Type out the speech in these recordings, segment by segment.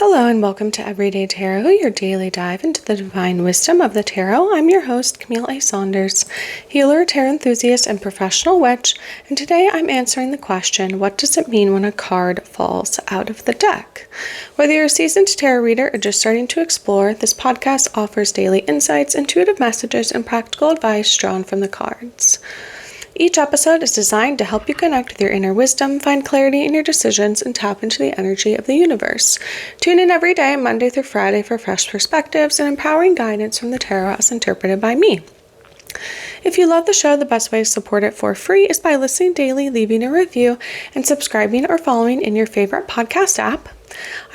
Hello and welcome to Everyday Tarot, your daily dive into the divine wisdom of the tarot. I'm your host, Camille A. Saunders, healer, tarot enthusiast, and professional witch, and today I'm answering the question, what does it mean when a card falls out of the deck? Whether you're a seasoned tarot reader or just starting to explore, this podcast offers daily insights, intuitive messages, and practical advice drawn from the cards. Each episode is designed to help you connect with your inner wisdom, find clarity in your decisions, and tap into the energy of the universe. Tune in every day, Monday through Friday, for fresh perspectives and empowering guidance from the tarot as interpreted by me. If you love the show, the best way to support it for free is by listening daily, leaving a review, and subscribing or following in your favorite podcast app.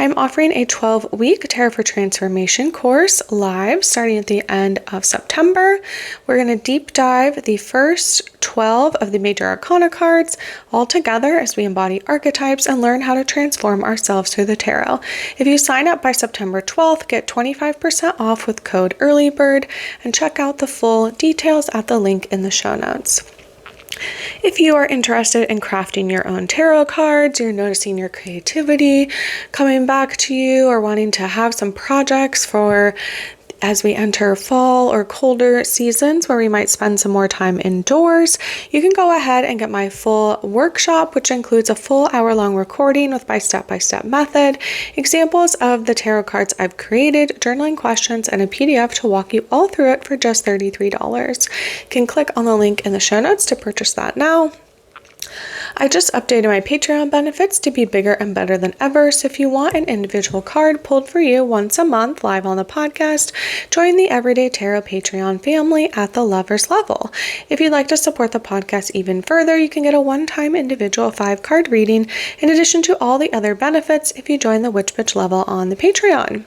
I'm offering a 12-week Tarot for Transformation course live starting at the end of September. We're going to deep dive the first 12 of the major arcana cards all together as we embody archetypes and learn how to transform ourselves through the tarot. If you sign up by September 12th, get 25% off with code EARLYBIRD and check out the full details at the link in the show notes. If you are interested in crafting your own tarot cards, you're noticing your creativity coming back to you, or wanting to have some projects for as we enter fall or colder seasons where we might spend some more time indoors, you can go ahead and get my full workshop, which includes a full hour-long recording with my step-by-step method, examples of the tarot cards I've created, journaling questions, and a PDF to walk you all through it for just $33. You can click on the link in the show notes to purchase that now. I just updated my Patreon benefits to be bigger and better than ever, so if you want an individual card pulled for you once a month live on the podcast, join the Everyday Tarot Patreon family at the Lovers level. If you'd like to support the podcast even further, you can get a one-time individual 5-card reading in addition to all the other benefits if you join the Witch Bitch level on the Patreon.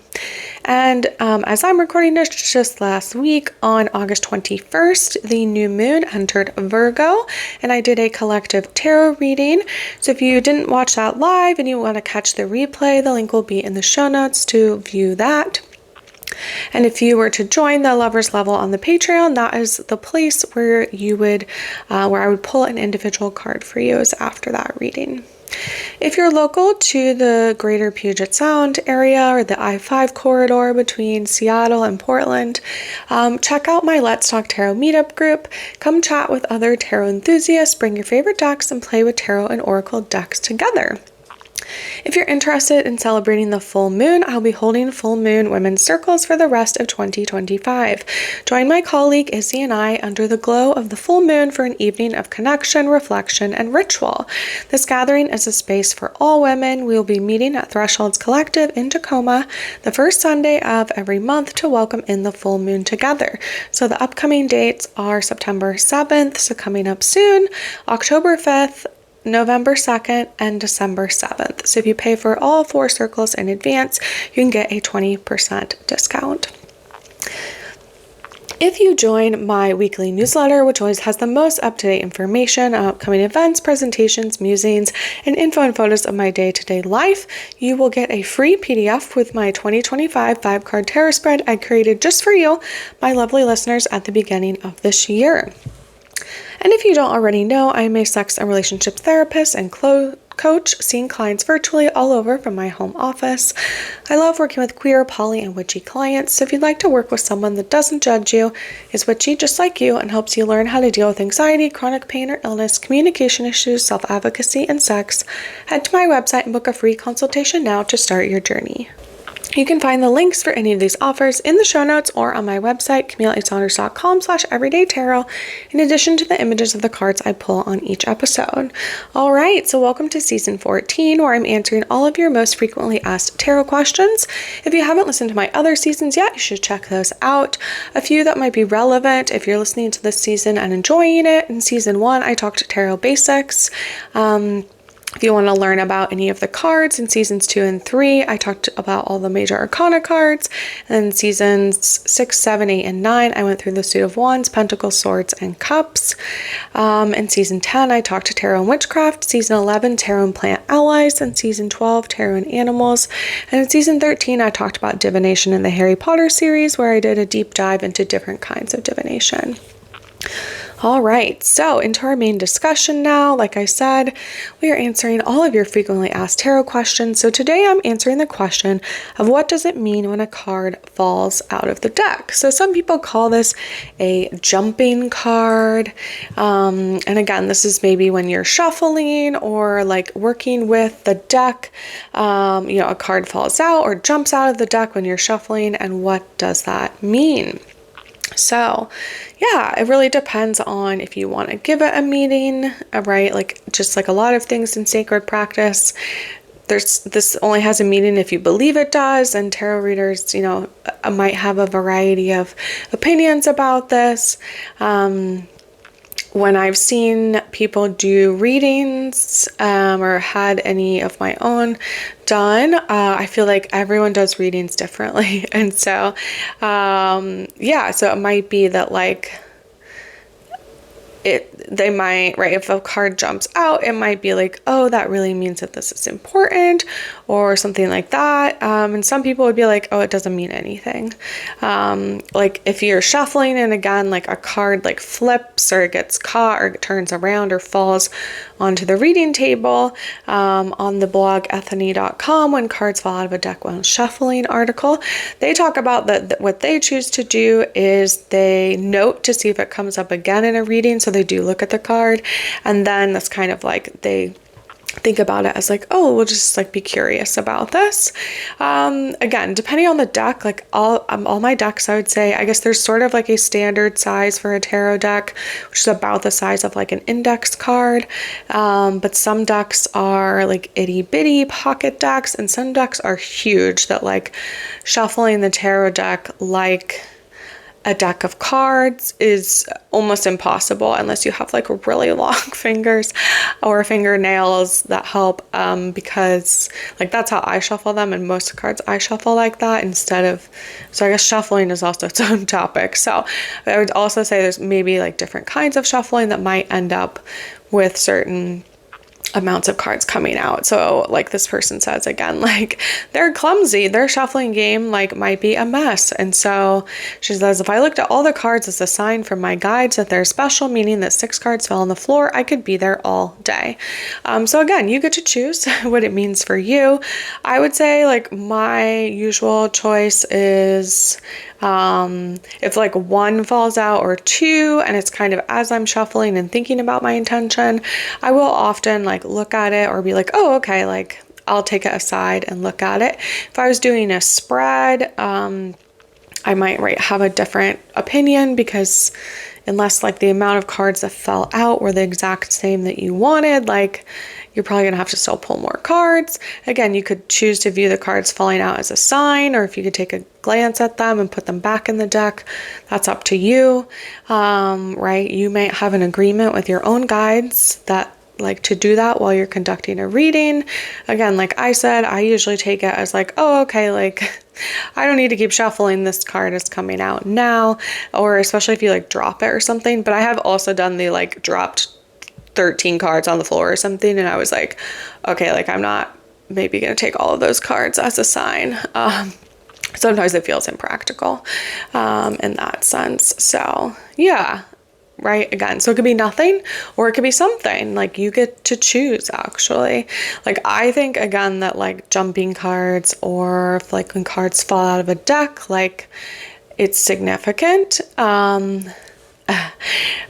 And as I'm recording this just last week, on August 21st, the new moon entered Virgo, and I did a collective tarot reading. So if you didn't watch that live and you want to catch the replay, the link will be in the show notes to view that. And if you were to join the Lovers level on the Patreon, that is the place where you would, where I would pull an individual card for you is after that reading. If you're local to the greater Puget Sound area or the I-5 corridor between Seattle and Portland, check out my Let's Talk Tarot meetup group. Come chat with other tarot enthusiasts, bring your favorite decks, and play with tarot and oracle decks together. If you're interested in celebrating the full moon, I'll be holding full moon women's circles for the rest of 2025. Join my colleague Izzy and I under the glow of the full moon for an evening of connection, reflection, and ritual. This gathering is a space for all women. We will be meeting at Thresholds Collective in Tacoma the first Sunday of every month to welcome in the full moon together. So the upcoming dates are September 7th, so coming up soon, October 5th, November 2nd, and December 7th. So if you pay for all 4 circles in advance, you can get a 20% discount. If you join my weekly newsletter, which always has the most up-to-date information on upcoming events, presentations, musings, and info and photos of my day-to-day life, you will get a free PDF with my 2025 5-card tarot spread I created just for you, my lovely listeners, at the beginning of this year. And if you don't already know, I'm a sex and relationship therapist and coach, seeing clients virtually all over from my home office. I love working with queer, poly, and witchy clients, so if you'd like to work with someone that doesn't judge you, is witchy just like you, and helps you learn how to deal with anxiety, chronic pain or illness, communication issues, self-advocacy, and sex, head to my website and book a free consultation now to start your journey. You can find the links for any of these offers in the show notes or on my website, CamilleASaunders.com/everydaytarot, in addition to the images of the cards I pull on each episode. All right, so welcome to season 14, where I'm answering all of your most frequently asked tarot questions. If you haven't listened to my other seasons yet, you should check those out. A few that might be relevant if you're listening to this season and enjoying it. In season 1, I talked tarot basics. If you want to learn about any of the cards in seasons 2 and 3, I talked about all the major arcana cards. And then seasons 6, 7, 8, and 9, I went through the Suit of Wands, Pentacles, Swords, and Cups. In season 10, I talked tarot and witchcraft. Season 11, tarot and plant allies. And season 12, tarot and animals. And in season 13, I talked about divination in the Harry Potter series, where I did a deep dive into different kinds of divination. All right, so into our main discussion now. Like I said, we are answering all of your frequently asked tarot questions. So today I'm answering the question of what does it mean when a card falls out of the deck? So some people call this a jumping card. And again, this is maybe when you're shuffling or like working with the deck, a card falls out or jumps out of the deck when you're shuffling. And what does that mean? So, yeah, it really depends on if you want to give it a meaning, right? Like just like a lot of things in sacred practice, this only has a meaning if you believe it does, and tarot readers, might have a variety of opinions about this. When I've seen people do readings or had any of my own done, I feel like everyone does readings differently. And so, so it might be that like they might, right, if a card jumps out, it might be like, oh, that really means that this is important or something like that. And some people would be like, oh, it doesn't mean anything. Like if you're shuffling and again, like a card like flips or it gets caught or it turns around or falls onto the reading table, on the blog ethany.com, when cards fall out of a deck when shuffling article, they talk about that what they choose to do is they note to see if it comes up again in a reading. So they do look at the card, and then that's kind of like they think about it as like, oh, we'll just like be curious about this. Again, depending on the deck, like all my decks, I would say, I guess there's sort of like a standard size for a tarot deck, which is about the size of like an index card. But some decks are like itty bitty pocket decks, and some decks are huge that like shuffling the tarot deck like a deck of cards is almost impossible unless you have like really long fingers or fingernails that help, because like that's how I shuffle them, and most cards I shuffle like that so I guess shuffling is also its own topic. So I would also say there's maybe like different kinds of shuffling that might end up with certain amounts of cards coming out. So like this person says again, like they're clumsy, their shuffling game like might be a mess. And so she says, if I looked at all the cards as a sign from my guides that they're special, meaning that 6 cards fell on the floor, I could be there all day. So again, you get to choose what it means for you. I would say like my usual choice is if like 1 falls out or 2, and it's kind of as I'm shuffling and thinking about my intention, I will often like look at it or be like, oh, okay, like I'll take it aside and look at it. If I was doing a spread, I might have a different opinion, because unless like the amount of cards that fell out were the exact same that you wanted, like you're probably going to have to still pull more cards. Again, you could choose to view the cards falling out as a sign, or if you could take a glance at them and put them back in the deck, that's up to you, right? You might have an agreement with your own guides that like to do that while you're conducting a reading. Again, like I said, I usually take it as like, oh, okay, like I don't need to keep shuffling, this card is coming out now, or especially if you like drop it or something. But I have also done the like dropped 13 cards on the floor or something, and I was like, okay, like I'm not maybe gonna take all of those cards as a sign. Sometimes it feels impractical in that sense. So yeah, right? Again, so it could be nothing or it could be something. Like you get to choose, actually. Like I think again that like jumping cards, or if, like when cards fall out of a deck, like it's significant.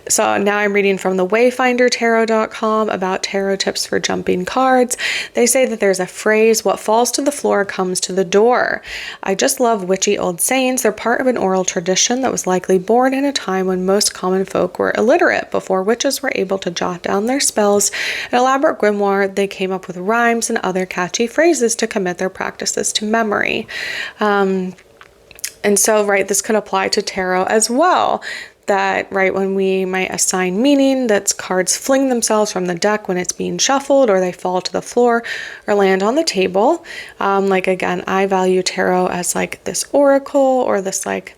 So now I'm reading from the wayfindertarot.com about tarot tips for jumping cards. They say that there's a phrase, what falls to the floor comes to the door. I just love witchy old sayings. They're part of an oral tradition that was likely born in a time when most common folk were illiterate. Before witches were able to jot down their spells and elaborate grimoire, they came up with rhymes and other catchy phrases to commit their practices to memory. And so, right, this could apply to tarot as well. That, right, when we might assign meaning, that's cards fling themselves from the deck when it's being shuffled, or they fall to the floor or land on the table. Like, again, I value tarot as like this oracle, or this like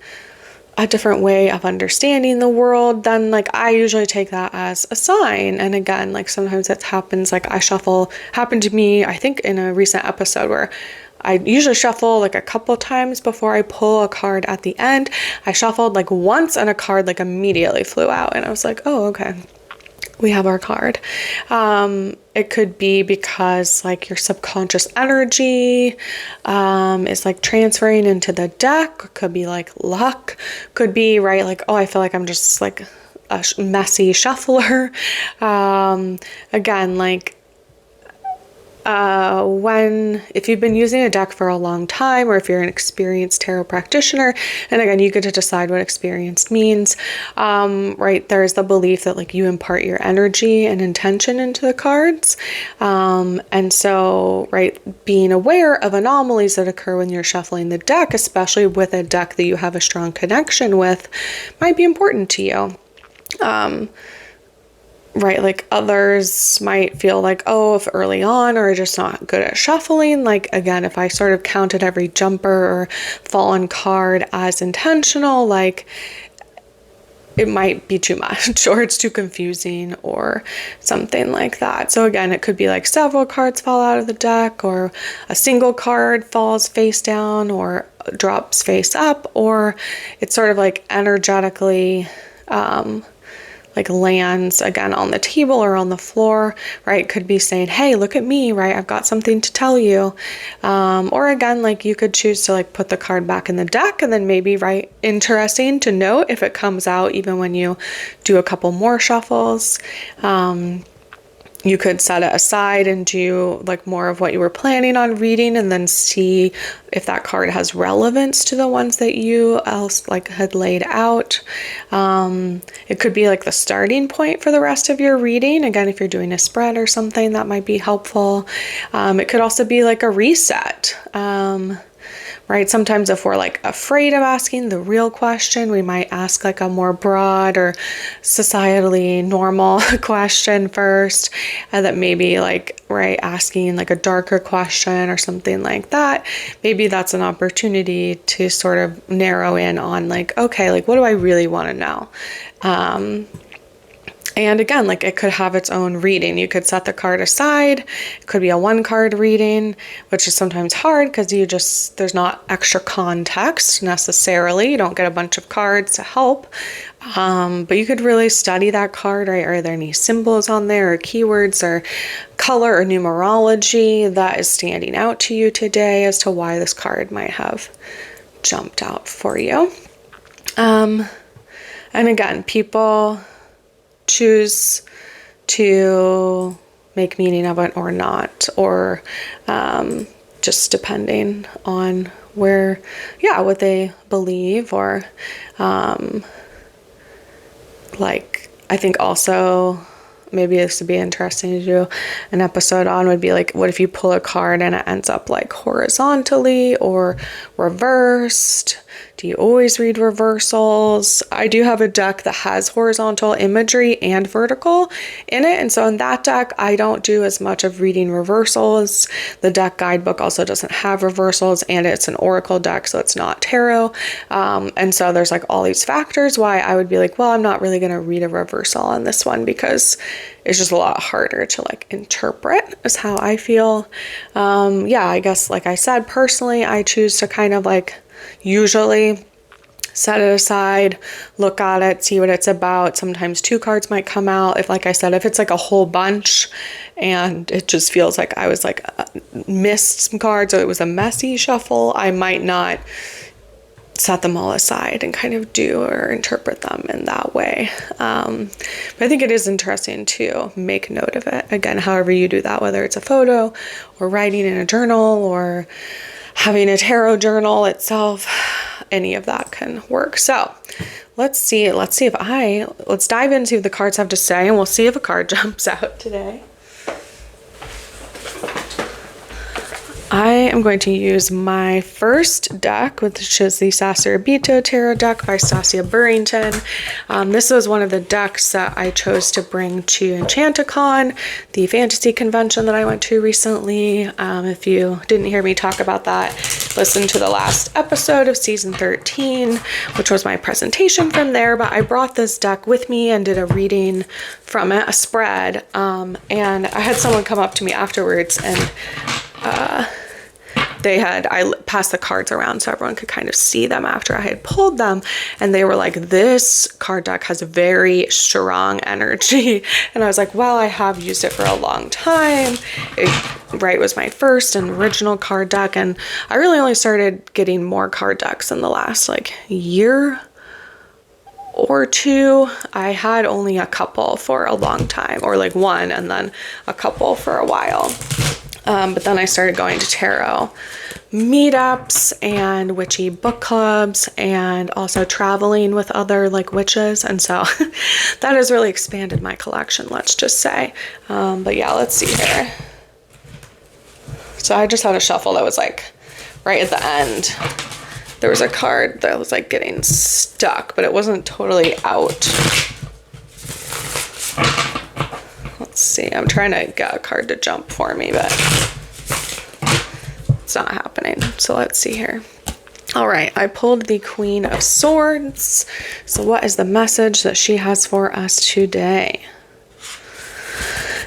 a different way of understanding the world. Then like I usually take that as a sign. And again, like sometimes it happens, like happened to me, I think in a recent episode, where I usually shuffle like a couple times before I pull a card at the end. I shuffled like once and a card like immediately flew out, and I was like, oh, okay, we have our card. It could be because like your subconscious energy is like transferring into the deck. It could be like luck. Could be, right, like, oh, I feel like I'm just like a messy shuffler. Again, like, if you've been using a deck for a long time, or if you're an experienced tarot practitioner, and again, you get to decide what experienced means, right? There's the belief that like you impart your energy and intention into the cards. And so, right, being aware of anomalies that occur when you're shuffling the deck, especially with a deck that you have a strong connection with, might be important to you. Right, like others might feel like, oh, if early on or just not good at shuffling, like again, if I sort of counted every jumper or fallen card as intentional, like it might be too much, or it's too confusing or something like that. So again, it could be like several cards fall out of the deck, or a single card falls face down or drops face up, or it's sort of like energetically like lands again on the table or on the floor, right? Could be saying, hey, look at me, right? I've got something to tell you. Or again, like you could choose to like put the card back in the deck, and then maybe, right, interesting to note if it comes out even when you do a couple more shuffles. You could set it aside and do like more of what you were planning on reading, and then see if that card has relevance to the ones that you else like had laid out. It could be like the starting point for the rest of your reading. Again, if you're doing a spread or something, that might be helpful. It could also be like a reset. Right? Sometimes if we're like afraid of asking the real question, we might ask like a more broad or societally normal question first, and that maybe like, right, asking like a darker question or something like that. Maybe that's an opportunity to sort of narrow in on like, okay, like what do I really want to know? And again, like it could have its own reading. You could set the card aside. It could be a 1-card reading, which is sometimes hard because there's not extra context necessarily. You don't get a bunch of cards to help. But you could really study that card, right? Are there any symbols on there, or keywords, or color, or numerology that is standing out to you today as to why this card might have jumped out for you? And again, people choose to make meaning of it or not, or just depending on what they believe, or like I think also maybe this would be interesting to do an episode on, would be like, what if you pull a card and it ends up like horizontally or reversed? Do you always read reversals? I do have a deck that has horizontal imagery and vertical in it, and so in that deck I don't do as much of reading reversals. The deck guidebook also doesn't have reversals, and it's an oracle deck, so it's not tarot. And so there's like all these factors why I would be like, well, I'm not really going to read a reversal on this one, because it's just a lot harder to like interpret, is how I feel. I guess like I said, personally, I choose to kind of like usually set it aside, look at it, see what it's about. Sometimes 2 cards might come out. If, like I said, if it's like a whole bunch and it just feels like I was like missed some cards, or it was a messy shuffle, I might not set them all aside and kind of do or interpret them in that way. But I think it is interesting to make note of it. Again, however you do that, whether it's a photo or writing in a journal or having a tarot journal itself, any of that can work. So let's dive into what the cards have to say, and we'll see if a card jumps out today. I am going to use my first deck, which is the Sacerdote Tarot deck by Stasia Burrington. This was one of the decks that I chose to bring to Enchanticon, the fantasy convention that I went to recently. If you didn't hear me talk about that, listen to the last episode of season 13, which was my presentation from there. But I brought this deck with me and did a reading from it, a spread. And I had someone come up to me afterwards and I passed the cards around so everyone could kind of see them after I had pulled them. And they were like, this card deck has a very strong energy. And I was like, well, I have used it for a long time. It was my first and original card deck. And I really only started getting more card decks in the last like year or two. I had only a couple for a long time, or like one and then a couple for a while. But then I started going to tarot meetups and witchy book clubs, and also traveling with other like witches. And so that has really expanded my collection, let's just say. But yeah, let's see here. So I just had a shuffle that was like right at the end. There was a card that was like getting stuck, but it wasn't totally out. Let's see. I'm trying to get a card to jump for me, but it's not happening. So let's see here. All right. I pulled the Queen of Swords. So what is the message that she has for us today?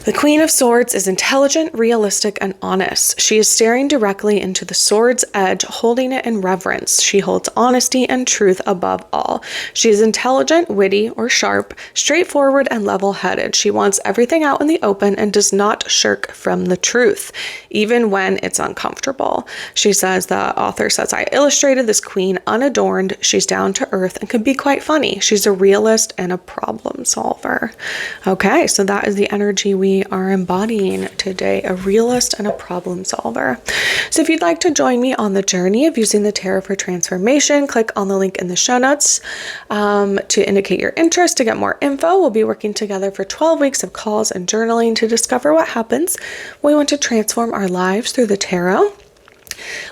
The Queen of Swords is intelligent, realistic, and honest. She is staring directly into the sword's edge, holding it in reverence. She holds honesty and truth above all. She is intelligent, witty, or sharp, straightforward, and level-headed. She wants everything out in the open and does not shirk from the truth, even when it's uncomfortable. She says, the author says, I illustrated this queen unadorned. She's down to earth and can be quite funny. She's a realist and a problem solver. Okay, so that is the energy we are embodying today, a realist and a problem solver. So if you'd like to join me on the journey of using the tarot for transformation, click on the link in the show notes to indicate your interest. To get more info, we'll be working together for 12 weeks of calls and journaling to discover what happens when we want to transform our lives through the tarot.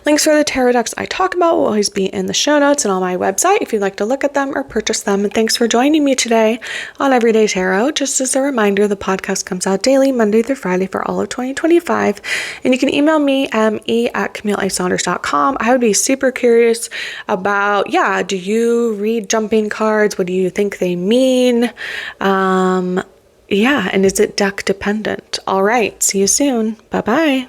Links for the tarot decks I talk about will always be in the show notes and on my website if you'd like to look at them or purchase them. And thanks for joining me today on Everyday Tarot. Just as a reminder, the podcast comes out daily, Monday through Friday for all of 2025. And you can email me, me@CamilleASaunders.com. I would be super curious about, do you read jumping cards? What do you think they mean? And is it deck dependent? All right. See you soon. Bye-bye.